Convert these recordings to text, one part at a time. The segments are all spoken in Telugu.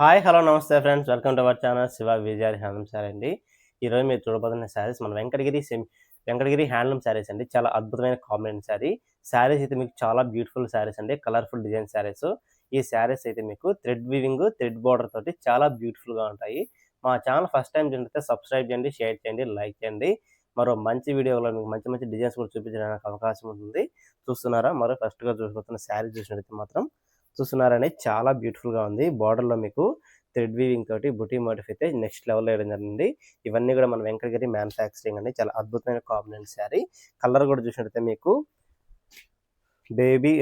హాయ్ హలో నమస్తే friends, welcome to our channel Shiva Vijay handloom sari అండి. ఈరోజు మీరు చూడబోతున్న శారీస్ మన వెంకటగిరి హ్యాండ్లూమ్ శారీస్ అండి. చాలా అద్భుతమైన కాంబినేషన్ శారీస్ అయితే మీకు చాలా బ్యూటిఫుల్ శారీస్ అండి. Colourful design saris. ఈ శారీస్ అయితే మీకు థ్రెడ్ వీవింగ్, థ్రెడ్ బార్డర్ తోటి చాలా బ్యూటిఫుల్గా ఉంటాయి. మా ఛానల్ ఫస్ట్ టైం చూస్తే సబ్స్క్రైబ్ చేయండి, షేర్ చేయండి, లైక్ చేయండి. మరో మంచి వీడియోలో మీకు మంచి మంచి డిజైన్స్ కూడా చూపించడానికి అవకాశం ఉంటుంది. చూస్తున్నారా? మరో ఫస్ట్గా చూసిపోతున్న శారీ చూసినట్లయితే మాత్రం చూస్తున్నారని చాలా బ్యూటిఫుల్గా ఉంది. బార్డర్లో మీకు థ్రెడ్ వీవింగ్ తోటి బుటీ మోటిఫ్ అయితే నెక్స్ట్ లెవెల్లో వేయడం జరిగింది. ఇవన్నీ కూడా మన వెంకటగిరి మ్యానుఫ్యాక్చరింగ్ అండి. చాలా అద్భుతమైన కాంబినేషన్ శారీ. కలర్ కూడా చూసినట్లయితే మీకు బేబీ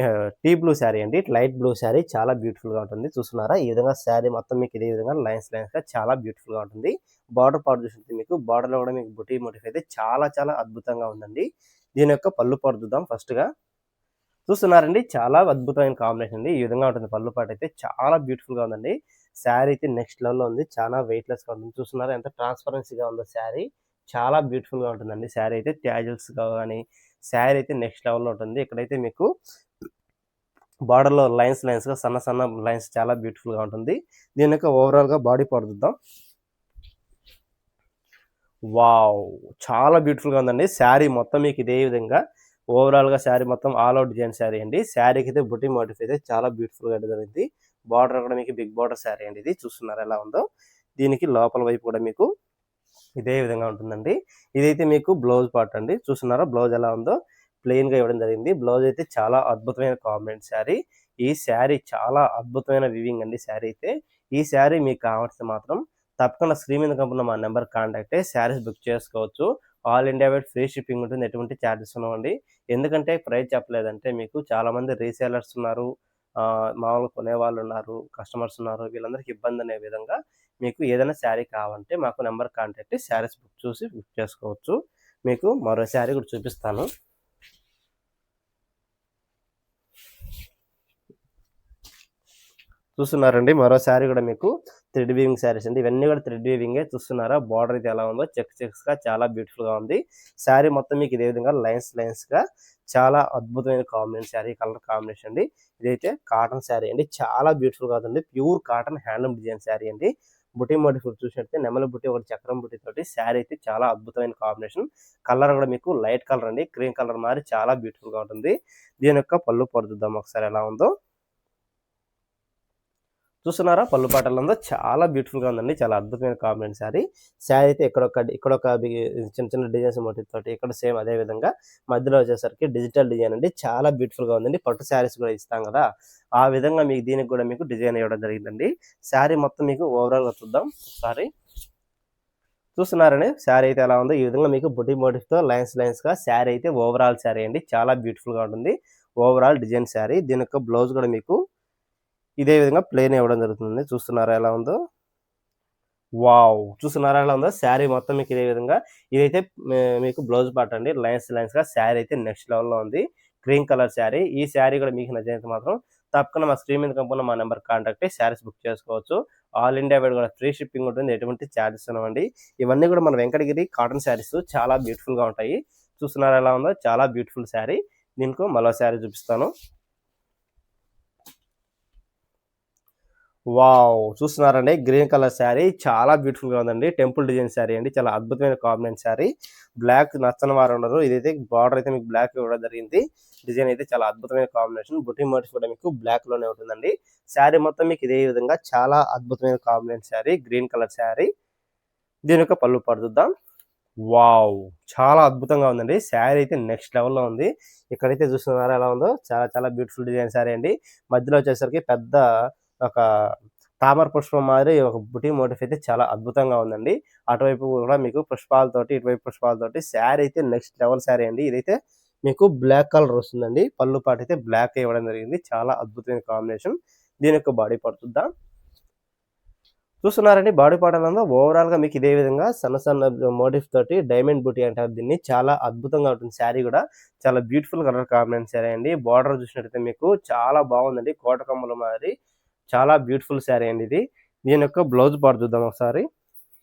టీ బ్లూ శారీ అండి. లైట్ బ్లూ శారీ చాలా బ్యూటిఫుల్గా ఉంటుంది. చూస్తున్నారా? ఈ విధంగా శారీ మొత్తం మీకు ఇదే విధంగా లైన్స్గా చాలా బ్యూటిఫుల్గా ఉంటుంది. బార్డర్ పార్ట్ చూసినట్టు మీకు బార్డర్లో కూడా మీకు బుటీ మోటిఫ్ అయితే చాలా చాలా అద్భుతంగా ఉందండి. దీని యొక్క పళ్ళు పాటు చూద్దాం. ఫస్ట్గా చూస్తున్నారండి, చాలా అద్భుతమైన కాంబినేషన్ అండి. ఈ విధంగా ఉంటుంది పళ్ళు పాటు అయితే చాలా బ్యూటిఫుల్గా ఉందండి. శారీ అయితే నెక్స్ట్ లెవెల్లో ఉంది. చాలా వెయిట్లెస్గా ఉంటుంది. చూస్తున్నారా ఎంత ట్రాన్స్పరెన్సీగా ఉందో శారీ. చాలా బ్యూటిఫుల్గా ఉంటుందండి. శారీ అయితే ట్యాజిల్స్గా కానీ శారీ అయితే నెక్స్ట్ లెవెల్లో ఉంటుంది. ఇక్కడైతే మీకు బార్డర్లో లైన్స్గా సన్న సన్న లైన్స్ చాలా బ్యూటిఫుల్గా ఉంటుంది. దీని యొక్క ఓవరాల్గా బాడీ పార్ట్ చూద్దాం. వావ్, చాలా బ్యూటిఫుల్గా ఉందండి. శారీ మొత్తం మీకు ఇదే విధంగా ఓవరాల్గా శారీ మొత్తం ఆల్ అవుట్ డిజైన్ శారీ అండి. శారీకి అయితే బుటీ మోటిఫ్ అయితే చాలా బ్యూటిఫుల్గా జరిగింది. బార్డర్ కూడా మీకు బిగ్ బార్డర్ శారీ అండి. ఇది చూస్తున్నారు ఎలా ఉందో. దీనికి లోపల వైపు కూడా మీకు ఇదే విధంగా ఉంటుందండి. ఇదైతే మీకు బ్లౌజ్ పార్ట్ అండి. చూస్తున్నారా బ్లౌజ్ ఎలా ఉందో, ప్లెయిన్గా ఇవ్వడం జరిగింది. బ్లౌజ్ అయితే చాలా అద్భుతమైన కాంబినేషన్ శారీ. ఈ శారీ చాలా అద్భుతమైన వివింగ్ అండి. శారీ అయితే ఈ శారీ మీకు కావాల్సిన మాత్రం తప్పకుండా స్క్రీన్ మీద కనుక మా నెంబర్ కాంటాక్ట్ అయ్యి శారీస్ బుక్ చేసుకోవచ్చు. All India wide free shipping ఉంటుంది. ఎటువంటి ఛార్జెస్ ఉండవండి. ఎందుకంటే ప్రైస్ చెప్పలేదంటే మీకు చాలామంది రీసేలర్స్ ఉన్నారు, మామూలు కొనేవాళ్ళు ఉన్నారు, కస్టమర్స్ ఉన్నారు. వీళ్ళందరికీ ఇబ్బంది అనే విధంగా మీకు ఏదైనా శారీ కావాలంటే మాకు నెంబర్ కాంటాక్ట్ శారీస్ బుక్ చేసుకోవచ్చు. మీకు మరో శారీ కూడా చూపిస్తాను. చూస్తున్నారండి, మరో శారీ కూడా మీకు థ్రెడ్ వీవింగ్ శారీస్ అండి. ఇవన్నీ కూడా థ్రెడ్ వీవింగే. చూస్తున్నారా బార్డర్ అయితే ఎలా ఉందో, చెక్స్గా చాలా బ్యూటిఫుల్గా ఉంది. శారీ మొత్తం మీకు ఇదే విధంగా లైన్స్గా చాలా అద్భుతమైన కాంబినేషన్ శారీ, కలర్ కాంబినేషన్ అండి. ఇదైతే కాటన్ శారీ అండి. చాలా బ్యూటిఫుల్గా ఉంది. Pure cotton handloom design sari అండి. బుటీ మోటిఫ్ చూసినట్టే నెమలి బుట్టి, ఒకటి చక్రం బుట్టి తోటి శారీ అయితే చాలా అద్భుతమైన కాంబినేషన్. కలర్ కూడా మీకు లైట్ కలర్ అండి. క్రీమ్ కలర్ మారి చాలా బ్యూటిఫుల్గా ఉంటుంది. దీని యొక్క పళ్ళు పడుతుందాం ఒకసారి ఎలా ఉందో. చూస్తున్నారా పళ్ళు పాటలందో చాలా బ్యూటిఫుల్గా ఉందండి. చాలా అద్భుతమైన కాంబినేషన్ శారీ. శారీ అయితే ఇక్కడొక చిన్న చిన్న డిజైన్స్ మోటివ్ తోటి, ఇక్కడ సేమ్ అదే విధంగా మధ్యలో వచ్చేసరికి డిజిటల్ డిజైన్ అండి. చాలా బ్యూటిఫుల్గా ఉందండి. పట్టు శారీస్ కూడా ఇస్తాం కదా, ఆ విధంగా మీకు దీనికి కూడా మీకు డిజైన్ ఇవ్వడం జరిగిందండి. శారీ మొత్తం మీకు ఓవరాల్గా చూద్దాం ఒకసారి. చూస్తున్నారండి శారీ అయితే ఎలా ఉందో. ఈ విధంగా మీకు బుటీ మోటివ్తో లైన్స్గా శారీ అయితే ఓవరాల్ శారీ అండి. చాలా బ్యూటిఫుల్గా ఉంటుంది. Overall design sari. దీని యొక్క బ్లౌజ్ కూడా మీకు ఇదే విధంగా ప్లెయిన్ ఇవ్వడం జరుగుతుంది. చూస్తున్నారా ఎలా ఉందో. వావ్, చూస్తున్నారా ఎలా ఉందో. శారీ మొత్తం మీకు ఇదే విధంగా. ఇదైతే మీకు బ్లౌజ్ పార్ట్ అండి. లైన్స్గా శారీ అయితే నెక్స్ట్ లెవెల్లో ఉంది. Cream colour sari. ఈ శారీ కూడా మీకు నచ్చినట్టు మాత్రం తప్పకుండా మా స్క్రీన్ మీద కంపన్న మా నెంబర్ కాంటాక్ట్ అయ్యి శారీస్ బుక్ చేసుకోవచ్చు. ఆల్ ఇండియా వైడ్ కూడా ఫ్రీ షిప్పింగ్ ఉంటుంది. ఎటువంటి ఛార్జెస్ ఉండవండి. ఇవన్నీ కూడా మన వెంకటగిరి కాటన్ శారీస్ చాలా బ్యూటిఫుల్గా ఉంటాయి. చూస్తున్నారా ఎలా ఉందో. చాలా బ్యూటిఫుల్ శారీ. దీనికి మరో శారీ చూపిస్తాను. వావ్, చూస్తున్నారండి గ్రీన్ కలర్ శారీ చాలా బ్యూటిఫుల్ గా ఉందండి. టెంపుల్ డిజైన్ శారీ అండి. చాలా అద్భుతమైన కాంబినేషన్ శారీ. బ్లాక్ నచ్చని వారు ఉండరు. ఇదైతే బార్డర్ అయితే మీకు బ్లాక్ ఇవ్వడం జరిగింది. డిజైన్ అయితే చాలా అద్భుతమైన కాంబినేషన్. బుటీ మోటిఫ్ కూడా మీకు బ్లాక్ లోనే ఉంటుందండి. శారీ మొత్తం మీకు ఇదే విధంగా చాలా అద్భుతమైన combination sari. Green colour sari. దీని యొక్క పళ్ళు పాటు చూద్దాం. వావ్, చాలా అద్భుతంగా ఉందండి. శారీ అయితే నెక్స్ట్ లెవెల్లో ఉంది. ఇక్కడైతే చూస్తున్నారా ఎలా ఉందో. చాలా చాలా బ్యూటిఫుల్ డిజైన్ శారీ అండి. మధ్యలో వచ్చేసరికి పెద్ద ఒక తామర పుష్పం మాదిరి ఒక బుటీ మోటిఫ్ అయితే చాలా అద్భుతంగా ఉందండి. అటువైపు కూడా మీకు పుష్పాలతోటి, ఇటువైపు పుష్పాలతోటి శారీ అయితే నెక్స్ట్ లెవెల్ శారీ అండి. ఇదైతే మీకు బ్లాక్ కలర్ వస్తుందండి. పళ్ళు పాటు అయితే బ్లాక్ ఇవ్వడం జరిగింది. చాలా అద్భుతమైన కాంబినేషన్. దీని యొక్క బాడీ పార్ట్ చూద్దాం. చూస్తున్నారండి బాడీ పార్ట్ ఎలా ఉందో. ఓవరాల్ గా మీకు ఇదే విధంగా సన్న సన్న మోటిఫ్ తోటి డైమండ్ బుటీ అంటారు దీన్ని. చాలా అద్భుతంగా ఉంటుంది. శారీ కూడా చాలా బ్యూటిఫుల్ కలర్ కాంబినేషన్ శారీ అండి. బార్డర్ చూసినట్టయితే మీకు చాలా బాగుందండి. కోటకమ్మల మాదిరి చాలా బ్యూటిఫుల్ శారీ అండి ఇది. దీని యొక్క బ్లౌజ్ పార్ట్ చూద్దాం ఒకసారి.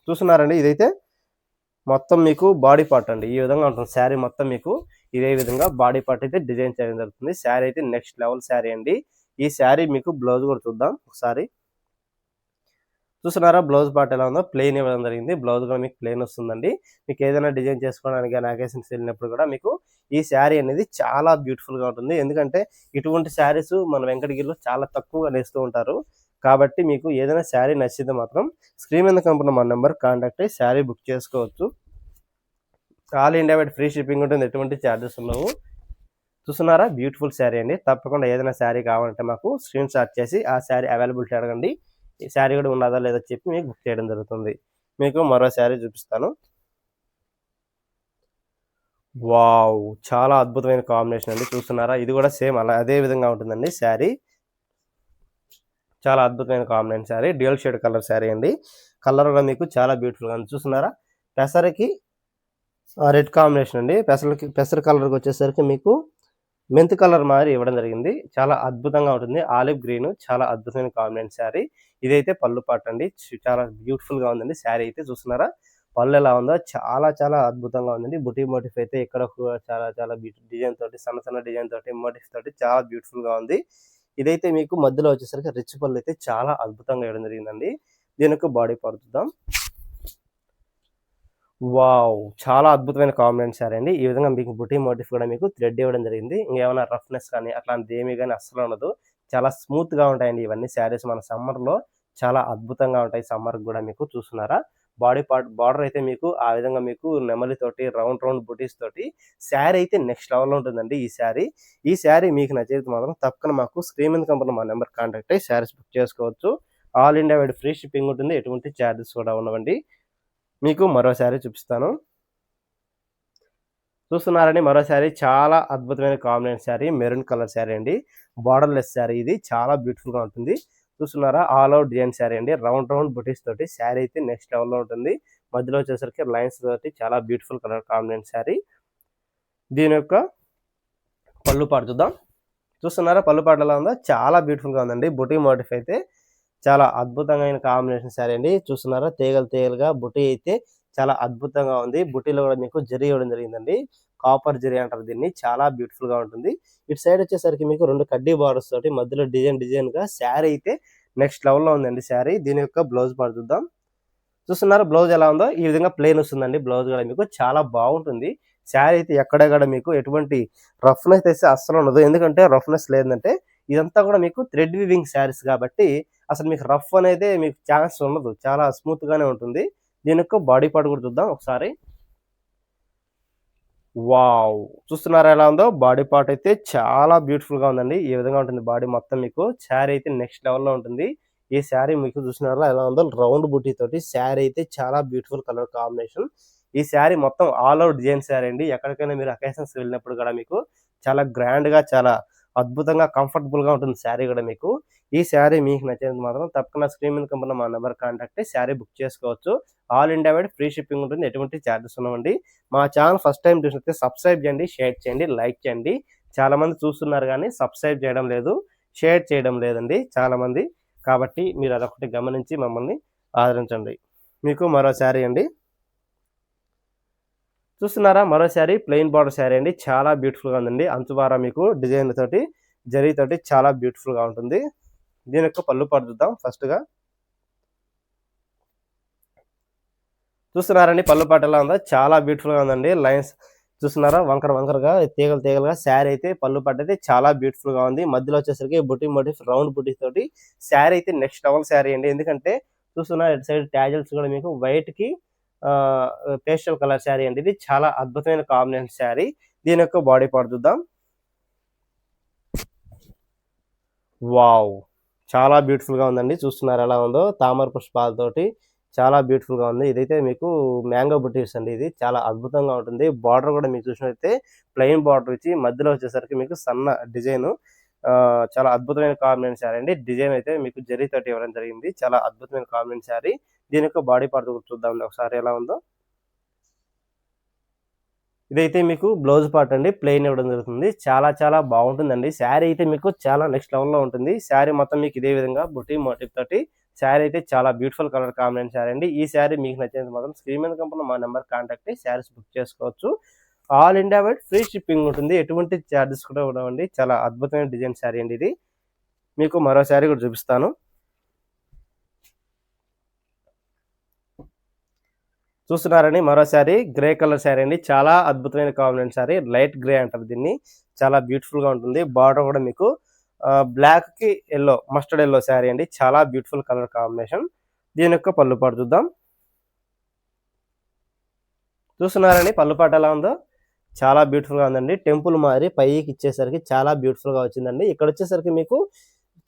చూస్తున్నారండి ఇదైతే మొత్తం మీకు బాడీ పార్ట్ అండి. ఈ విధంగా ఉంటుంది శారీ మొత్తం మీకు ఇదే విధంగా బాడీ పార్ట్ అయితే డిజైన్ చేయడం జరుగుతుంది. శారీ అయితే నెక్స్ట్ లెవెల్ శారీ అండి. ఈ శారీ మీకు బ్లౌజ్ కూడా చూద్దాం ఒకసారి. చూస్తున్నారా బ్లౌజ్ పార్ట్ ఎలా ఉందో ప్లెయిన్ ఇవ్వడం జరిగింది. బ్లౌజ్ కూడా మీకు ప్లెయిన్ వస్తుందండి. మీకు ఏదైనా డిజైన్ చేసుకోవడానికి కానీ అకేషన్స్ వెళ్ళినప్పుడు కూడా మీకు ఈ శారీ అనేది చాలా బ్యూటిఫుల్గా ఉంటుంది. ఎందుకంటే ఇటువంటి శారీస్ మన వెంకటగిరిలో చాలా తక్కువగా నేస్తూ ఉంటారు. కాబట్టి మీకు ఏదైనా శారీ నచ్చితే మాత్రం స్క్రీన్ మీద కనపడుతున్న మా నెంబర్ కాంటాక్ట్ అయ్యి శారీ బుక్ చేసుకోవచ్చు. All India wide free shipping ఉంటుంది. ఎటువంటి ఛార్జెస్ ఉండవు. చూస్తున్నారా బ్యూటిఫుల్ శారీ అండి. తప్పకుండా ఏదైనా శారీ కావాలంటే మాకు స్క్రీన్ షాట్ చేసి ఆ శారీ అవైలబిలిటీ అడగండి. ఈ శారీ కూడా ఉన్నదా లేదా చెప్పి మీకు బుక్ చేయడం జరుగుతుంది. మీకు మరో శారీ చూపిస్తాను. వావ్! చాలా అద్భుతమైన కాంబినేషన్ అండి. చూస్తున్నారా ఇది కూడా సేమ్ అదే విధంగా ఉంటుందండి శారీ. చాలా అద్భుతమైన combination sari. Dual shade colour sari అండి. కలర్ కూడా మీకు చాలా బ్యూటిఫుల్గా ఉంది. చూస్తున్నారా పెసరకి రెడ్ కాంబినేషన్ అండి. పెసర కలర్కి వచ్చేసరికి మీకు మెంత్ కలర్ మారి ఇవ్వడం జరిగింది. చాలా అద్భుతంగా ఉంటుంది. ఆలివ్ గ్రీన్ చాలా అద్భుతమైన కాంబినేషన్ శారీ. ఇదైతే పళ్ళు పాట అండి. చాలా బ్యూటిఫుల్గా ఉందండి శారీ అయితే. చూస్తున్నారా పళ్ళు ఎలా ఉందో చాలా చాలా అద్భుతంగా ఉందండి. బుటీ మోటిఫ్ అయితే ఇక్కడ చాలా చాలా డిజైన్ తోటి సన్న డిజైన్ తోటి మోటిఫ్ తోటి చాలా బ్యూటిఫుల్గా ఉంది. ఇదైతే మీకు మధ్యలో వచ్చేసరికి రిచ్ పళ్ళు అయితే చాలా అద్భుతంగా ఇవ్వడం జరిగిందండి. దీనికి బాడీ పార్ట్ చూద్దాం. వావ్! చాలా అద్భుతమైన కాంబినేషన్ శారీ అండి. ఈ విధంగా మీకు బుటీ మోటిఫ్ కూడా మీకు థ్రెడ్ ఇవ్వడం జరిగింది. ఇంకేమైనా రఫ్నెస్ కానీ అట్లాంటిది ఏమీ కానీ అస్సలు ఉండదు. చాలా స్మూత్‌గా ఉంటాయండి ఇవన్నీ శారీస్. మన సమ్మర్‌లో చాలా అద్భుతంగా ఉంటాయి. సమ్మర్‌కి కూడా మీకు చూస్తున్నారా బాడీ పార్ట్ బార్డర్ అయితే మీకు ఆ విధంగా మీకు నెమలితోటి రౌండ్ బుటీస్ తోటి శారీ అయితే నెక్స్ట్ లెవెల్‌లో ఉంటుందండి ఈ శారీ. ఈ శారీ మీకు నచ్చితే మాత్రం తప్పకుండా మాకు స్క్రీన్ మీద కనపడుతున్న మా నెంబర్ కాంటాక్ట్ అయ్యి శారీస్ బుక్ చేసుకోవచ్చు. All India wide free shipping ఉంటుంది. ఎటువంటి ఛార్జెస్ కూడా ఉండవండి. మీకు మరో శారీ చూపిస్తాను. చూస్తున్నారండి మరో శారీ చాలా అద్భుతమైన combination sari. Maroon colour sari అండి. బార్డర్‌లెస్ శారీ ఇది. చాలా బ్యూటిఫుల్‌గా ఉంటుంది. చూస్తున్నారా ఆల్ ఓవర్ డిజైన్ శారీ అండి. రౌండ్ బుటీస్ తోటి శారీ అయితే నెక్స్ట్ లెవెల్‌లో ఉంటుంది. మధ్యలో వచ్చేసరికి లైన్స్ తోటి చాలా బ్యూటిఫుల్ కలర్ కాంబినేషన్ శారీ. దీని యొక్క పళ్ళు పాటు చూద్దాం. చూస్తున్నారా పళ్ళు పాటు ఎలా ఉందో చాలా బ్యూటిఫుల్‌గా ఉందండి. బుటీ మోటిఫ్ అయితే చాలా అద్భుతమైన కాంబినేషన్ శారీ అండి. చూస్తున్నారా తీగలుగా బుటీ అయితే చాలా అద్భుతంగా ఉంది. బుటీలో కూడా మీకు జరీ ఇవ్వడం జరిగిందండి. కాపర్ జరీ అంటారు దీన్ని. చాలా బ్యూటిఫుల్‌గా ఉంటుంది. ఇటు సైడ్ వచ్చేసరికి మీకు 2 కడ్డీ బార్డర్స్ తోటి మధ్యలో డిజైన్‌గా శారీ అయితే నెక్స్ట్ లెవెల్‌లో ఉందండి శారీ. దీని యొక్క బ్లౌజ్ పార్ట్ చూద్దాం. చూస్తున్నారా బ్లౌజ్ ఎలా ఉందో ఈ విధంగా ప్లెయిన్ వస్తుందండి. బ్లౌజ్ కూడా మీకు చాలా బాగుంటుంది. శారీ అయితే ఎక్కడ మీకు ఎటువంటి రఫ్నెస్ అయితే అస్సలు ఉండదు. ఎందుకంటే రఫ్నెస్ లేదంటే ఇదంతా కూడా మీకు థ్రెడ్ వీవింగ్ శారీస్ కాబట్టి అసలు మీకు రఫ్ అనేది మీకు ఛాన్స్ ఉండదు. చాలా స్మూత్ గానే ఉంటుంది. దీని యొక్క బాడీ పార్ట్ కూడా చూద్దాం ఒకసారి. వావ్! చూస్తున్నారా ఎలా ఉందో బాడీ పార్ట్ అయితే చాలా బ్యూటిఫుల్‌గా ఉందండి. ఈ విధంగా ఉంటుంది బాడీ మొత్తం మీకు. శారీ అయితే నెక్స్ట్ లెవెల్‌లో ఉంటుంది. ఈ శారీ మీకు చూస్తున్నారా ఎలా ఉందో రౌండ్ బుటీ తోటి శారీ అయితే చాలా బ్యూటిఫుల్ కలర్ కాంబినేషన్. ఈ శారీ మొత్తం ఆల్ ఓవర్ డిజైన్ శారీ అండి. ఎక్కడికైనా మీరు అకేషన్స్ వెళ్ళినప్పుడు కూడా మీకు చాలా గ్రాండ్‌గా చాలా అద్భుతంగా కంఫర్టబుల్‌గా ఉంటుంది శారీ కూడా మీకు. ఈ శారీ మీకు నచ్చినంత మాత్రం తప్పకుండా స్క్రీన్ మీద కనపడుతున్న మా నెంబర్ కాంటాక్ట్ అయ్యి శారీ బుక్ చేసుకోవచ్చు. All India wide free shipping ఉంటుంది. ఎటువంటి చార్జెస్ ఉండవండి. మా ఛానల్ ఫస్ట్ టైం చూసినట్లయితే సబ్స్క్రైబ్ చేయండి, షేర్ చేయండి, లైక్ చేయండి. చాలామంది చూస్తున్నారు కానీ సబ్స్క్రైబ్ చేయడం లేదు, షేర్ చేయడం లేదండి చాలామంది. కాబట్టి మీరు అదొకటి గమనించి మమ్మల్ని ఆదరించండి. మీకు మరో శారీ అండి. చూస్తున్నారా మరో శారీ ప్లెయిన్ బార్డర్ శారీ అండి. చాలా బ్యూటిఫుల్‌గా ఉందండి. అంచుబార మీకు డిజైన్ తోటి జరీతోటి చాలా బ్యూటిఫుల్‌గా ఉంటుంది. దీని యొక్క పళ్ళు పాటు చూద్దాం ఫస్ట్‌గా. చూస్తున్నారండి పళ్ళు పాటు ఎలా ఉందో చాలా బ్యూటిఫుల్‌గా ఉందండి. లైన్స్ చూస్తున్నారా వంకరగా తీగలుగా శారీ అయితే పళ్ళు పాటు అయితే చాలా బ్యూటిఫుల్‌గా ఉంది. మధ్యలో వచ్చేసరికి బుటీ మోటిఫ్ రౌండ్ బుటీ తోటి శారీ అయితే నెక్స్ట్ లెవెల్ శారీ అండి. ఎందుకంటే చూస్తున్నారు ఇటు సైడ్ ట్యాజల్స్ కూడా మీకు వైట్‌కి పేస్టల్ కలర్ శారీ అండి. ఇది చాలా అద్భుతమైన కాంబినేషన్ శారీ. దీని యొక్క బాడీ పార్ట్ చూద్దాం. వావ్! చాలా బ్యూటిఫుల్‌గా ఉందండి. చూస్తున్నారు ఎలా ఉందో తామర పుష్పాలతోటి చాలా బ్యూటిఫుల్‌గా ఉంది. ఇదైతే మీకు మ్యాంగో బుటీస్ అండి. ఇది చాలా అద్భుతంగా ఉంటుంది. బార్డర్ కూడా మీకు చూసినట్లయితే ప్లెయిన్ బార్డర్ ఇచ్చి మధ్యలో వచ్చేసరికి మీకు సన్న డిజైన్ చాలా అద్భుతమైన కాంబినేషన్ శారీ అండి. డిజైన్ అయితే మీకు జరీతోటి ఇవ్వడం జరిగింది. చాలా అద్భుతమైన కాంబినేషన్ శారీ. దీని యొక్క బాడీ పార్ట్ చూద్దామండి ఒకసారి ఎలా ఉందో. ఇదైతే మీకు బ్లౌజ్ పార్ట్ అండి. ప్లెయిన్ ఇవ్వడం జరుగుతుంది. చాలా బాగుంటుందండి. శారీ అయితే మీకు చాలా నెక్స్ట్ లెవెల్‌లో ఉంటుంది. శారీ మొత్తం మీకు ఇదే విధంగా బుటీ మోటివ్ తోటి శారీ అయితే చాలా బ్యూటిఫుల్ కలర్ కాంబినేషన్ శారీ అండి. ఈ శారీ మీకు నచ్చినంత మాత్రం స్క్రీన్ మీద కనపడుతున్న మా నెంబర్ కాంటాక్ట్ అయ్యి శారీస్ బుక్ చేసుకోవచ్చు. All India wide free shipping ఉంటుంది. ఎటువంటి చార్జెస్ కూడా ఉండవండి. చాలా అద్భుతమైన డిజైన్ శారీ అండి ఇది. మీకు మరో శారీ కూడా చూపిస్తాను. చూస్తున్నారని మరో శారీ గ్రే కలర్ శారీ అండి. చాలా అద్భుతమైన కాంబినేషన్ శారీ. లైట్ గ్రే అంటారు దీన్ని. చాలా బ్యూటిఫుల్‌గా ఉంటుంది. బార్డర్ కూడా మీకు బ్లాక్‌కి యెల్లో, మస్టర్డ్ యెల్లో శారీ అండి. చాలా బ్యూటిఫుల్ కలర్ కాంబినేషన్. దీని యొక్క పళ్ళు పాటు చూద్దాం. చూస్తున్నారండి పళ్ళు పాటు ఎలా ఉందో? చాలా బ్యూటిఫుల్‌గా ఉందండి. టెంపుల్ మాదిరి పైకి ఇచ్చేసరికి చాలా బ్యూటిఫుల్‌గా వచ్చిందండి. ఇక్కడ వచ్చేసరికి మీకు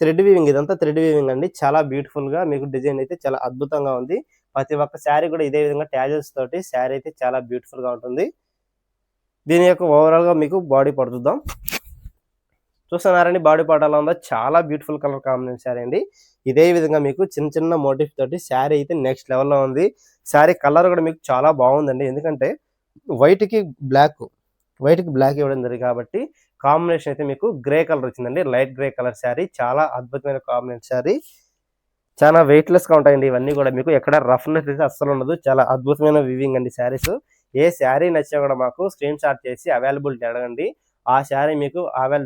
థ్రెడ్ వీవింగ్, ఇదంతా థ్రెడ్ వీవింగ్ అండి. చాలా బ్యూటిఫుల్‌గా మీకు డిజైన్ అయితే చాలా అద్భుతంగా ఉంది. ప్రతి ఒక్క శారీ కూడా ఇదే విధంగా టాజిల్స్ తోటి శారీ అయితే చాలా బ్యూటిఫుల్‌గా ఉంటుంది. దీని యొక్క ఓవరాల్‌గా మీకు బాడీ పార్ట్ చూద్దాం. చూస్తున్నారండి బాడీ పార్ట్ ఎలా ఉందో? చాలా బ్యూటిఫుల్ కలర్ కాంబినేషన్ శారీ అండి. ఇదే విధంగా మీకు చిన్న చిన్న మోటిఫ్ తోటి శారీ అయితే నెక్స్ట్ లెవెల్‌లో ఉంది. శారీ కలర్ కూడా మీకు చాలా బాగుందండి. ఎందుకంటే వైట్‌కి బ్లాక్, వైట్‌కి బ్లాక్ ఇవ్వడం జరిగింది కాబట్టి కాంబినేషన్ అయితే మీకు గ్రే కలర్ వచ్చిందండి. Light grey colour sari. చాలా అద్భుతమైన కాంబినేషన్ శారీ. చాలా వెయిట్‌లెస్‌గా ఉంటాయండి ఇవన్నీ కూడా. మీకు ఎక్కడ రఫ్‌నెస్ అయితే అస్సలు ఉండదు. చాలా అద్భుతమైన వీవింగ్ అండి శారీస్. ఏ శారీ నచ్చినా కూడా మాకు స్క్రీన్ షాట్ చేసి అవైలబిలిటీ అడగండి. ఆ శారీ మీకు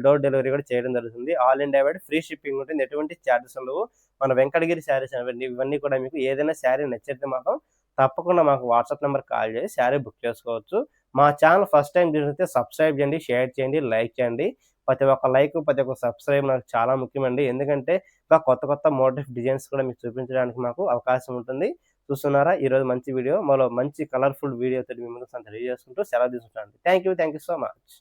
డోర్ డెలివరీ కూడా చేయడం జరుగుతుంది. All India wide free shipping ఉంటుంది. ఎటువంటి చార్జెస్ ఉండవు. మన వెంకటగిరి శారీస్ అవన్నీ ఇవన్నీ కూడా మీకు ఏదైనా శారీ నచ్చితే మాత్రం తప్పకుండా మాకు వాట్సాప్ నెంబర్‌కి కాల్ చేసి శారీ బుక్ చేసుకోవచ్చు. మా ఛానల్ ఫస్ట్ టైమ్ చూసినట్లయితే సబ్స్క్రైబ్ చేయండి, షేర్ చేయండి, లైక్ చేయండి. ప్రతి ఒక్క లైక్, ప్రతి ఒక్క సబ్స్క్రైబ్ నాకు చాలా ముఖ్యమండి. ఎందుకంటే ఇంకా కొత్త కొత్త మోటిఫ్ డిజైన్స్ కూడా మీకు చూపించడానికి మాకు అవకాశం ఉంటుంది. చూస్తున్నారా? ఈరోజు మంచి వీడియో, మరో మంచి కలర్‌ఫుల్ వీడియోతోటి మీ ముందుకు తెలియజేసుకుంటూ సెలవు తీసుకుంటానండి. Thank you so much.